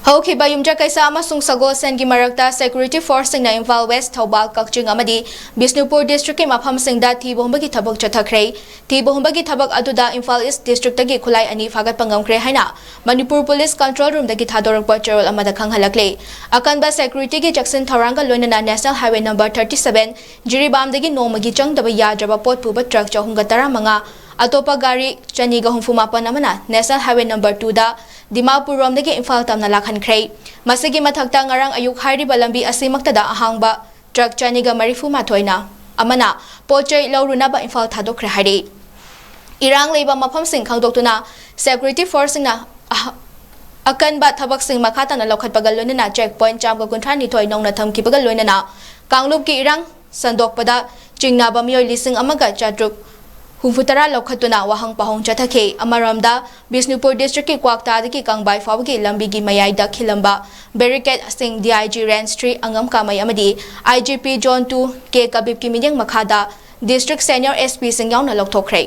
ꯍꯧꯈꯤꯕ ꯌꯨꯝꯖꯀꯩꯁꯥ ꯑꯃꯁꯨꯡ ꯁꯒꯣꯜꯁꯦꯟꯒꯤ ꯃꯔꯛꯇ ꯁꯦꯀ꯭ꯌꯨꯔꯤꯇꯤ ꯐꯣꯔꯁꯁꯤꯡꯅ ꯏꯝꯐꯥꯜ ꯋꯦꯁ, ꯊꯧꯕꯥꯜ, ꯀꯛꯆꯤꯡ ꯑꯃꯗꯤ ꯕꯤꯁꯅꯨꯄꯨꯔ ꯗꯤꯁꯇ꯭ꯔꯤꯛꯀꯤ ꯃꯐꯝꯁꯤꯡꯗ ꯊꯤꯕ ꯍꯨꯝꯕꯒꯤ ꯊꯕꯛ ꯆꯠꯊꯈ꯭ꯔꯦ꯫ ꯊꯤꯕ ꯍꯨꯝꯕꯒꯤ ꯊꯕꯛ ꯑꯗꯨꯗ ꯏꯝꯐꯥꯜ ꯏꯁ ꯗꯤꯁꯇ꯭ꯔꯤꯛꯇꯒꯤ ꯈꯨꯠꯂꯥꯏ 2 ꯐꯥꯒꯠꯄ ꯉꯝꯈ꯭ꯔꯦ ꯍꯥꯏꯅ ꯃꯅꯤꯄꯨꯔ ꯄꯨꯂꯤꯁ ꯀꯟꯇ꯭ꯔꯣꯜ ꯔꯨꯝꯗꯒꯤ ꯊꯥꯗꯣꯔꯛꯄ ꯆꯦꯔꯣꯜ ꯑꯃꯗ ꯈꯪꯍꯜꯂꯛꯂꯦ꯫ ꯑꯀꯟꯕ ꯁꯦꯀ꯭ꯌꯨꯔꯤꯇꯤꯒꯤ ꯆꯦꯛꯁꯤꯟ ꯊꯧꯔꯥꯡꯒ ꯂꯣꯏꯅꯅ ꯅꯦꯁꯅꯦꯜ ꯍꯥꯏꯋꯦ ꯅꯝꯕꯔ 37 ꯖꯤꯔꯤꯕꯥꯝꯗꯒꯤ ꯅꯣꯡꯃꯒꯤ ꯆꯪꯗꯕ ꯌꯥꯗ꯭ꯔꯕ ꯄꯣꯠ ꯄꯨꯕ ꯇ꯭ꯔꯛ 315, ꯑꯇꯣꯞꯄ ꯒꯥꯔꯤ 264 ꯑꯃꯅ ꯅꯦꯁꯅꯦल ꯍꯥꯏꯋꯦ ꯅꯝꯕꯔ 2ꯗ ꯗꯤꯃꯥꯄꯨꯔ ꯔꯣꯝꯗꯒꯤ ꯏꯝꯐꯥꯜ ꯇꯝꯅ ꯂꯥꯛꯍꯟꯈ꯭ꯔꯦ꯫ ꯃꯁꯤꯒꯤ ꯃꯊꯛꯇ ꯉꯔꯥꯡ ꯑꯌꯨꯛ ꯍꯥꯏꯔꯤꯕ ꯂꯝꯕꯤ ꯑꯁꯤꯃꯛꯇꯗ ꯑꯍꯥꯡꯕ ꯇ꯭ꯔꯛ 234 ꯑꯃꯅ ꯄꯣꯠꯆꯩ ꯂꯧꯔꯨꯅꯕ ꯏꯝꯐꯥꯜ ꯊꯥꯗꯣꯛꯈ꯭ꯔꯦ ꯍꯥꯏꯔꯤ꯫ ꯏꯔꯥꯡ ꯂꯩꯕ ꯃꯐꯝꯁꯤꯡ ꯈꯪꯗꯣꯛꯇꯨꯅ ꯁꯦꯀ꯭ꯌꯨꯔꯤꯇꯤ ꯐꯣꯔꯁꯁꯤꯡꯅ ꯑꯀꯟꯕ ꯊꯕꯛꯁꯤꯡ ꯃꯈꯥ ꯇꯥꯅ ꯂꯧꯈꯠꯄꯒ ꯂꯣꯏꯅꯅ ꯆꯦꯛ ꯄꯣꯏꯟꯠ 132 ꯅꯧꯅ ꯊꯝꯈꯤꯕꯒ ꯂꯣꯏꯅꯅ ꯀꯥꯡꯂꯨꯞꯀꯤ ꯏꯔꯥꯡ ꯁꯟꯗꯣꯛꯄꯗ ꯆꯤꯡꯅꯕ ꯃꯤꯑꯣꯏ 1,360 ꯂꯧꯈꯠꯇꯨꯅ ꯋꯥꯍꯪ ꯄꯥꯎꯍꯪ ꯆꯠꯊꯈꯤ꯫ ꯑꯃꯔꯣꯝꯗ ꯕꯤꯁꯅꯨꯄꯨꯔ ꯗꯤꯁꯇ꯭ꯔꯤꯛꯀꯤ ꯀ꯭ꯋꯥꯛꯇꯥꯗꯒꯤ ꯀꯪꯕꯥꯏ ꯐꯥꯎꯕꯒꯤ ꯂꯝꯕꯤꯒꯤ ꯃꯌꯥꯏꯗ ꯈꯤꯜꯂꯝꯕ ꯕꯦꯔꯤꯀꯦꯗꯁꯤꯡ DIG ꯔꯦꯟꯖ 3 ꯑꯉꯝꯀꯥꯃꯩ ꯑꯃꯗꯤ IGP ꯖꯣꯟ 2 ꯀꯦ ꯀꯕꯤꯕꯀꯤ ꯃꯤꯠꯌꯦꯡ ꯃꯈꯥꯗ ꯗꯤꯁꯇ꯭ꯔꯤꯛ ꯁꯦꯅꯤꯌꯔ SPꯁꯤꯡ ꯌꯥꯎꯅ ꯂꯧꯊꯣꯛꯈ꯭ꯔꯦ꯫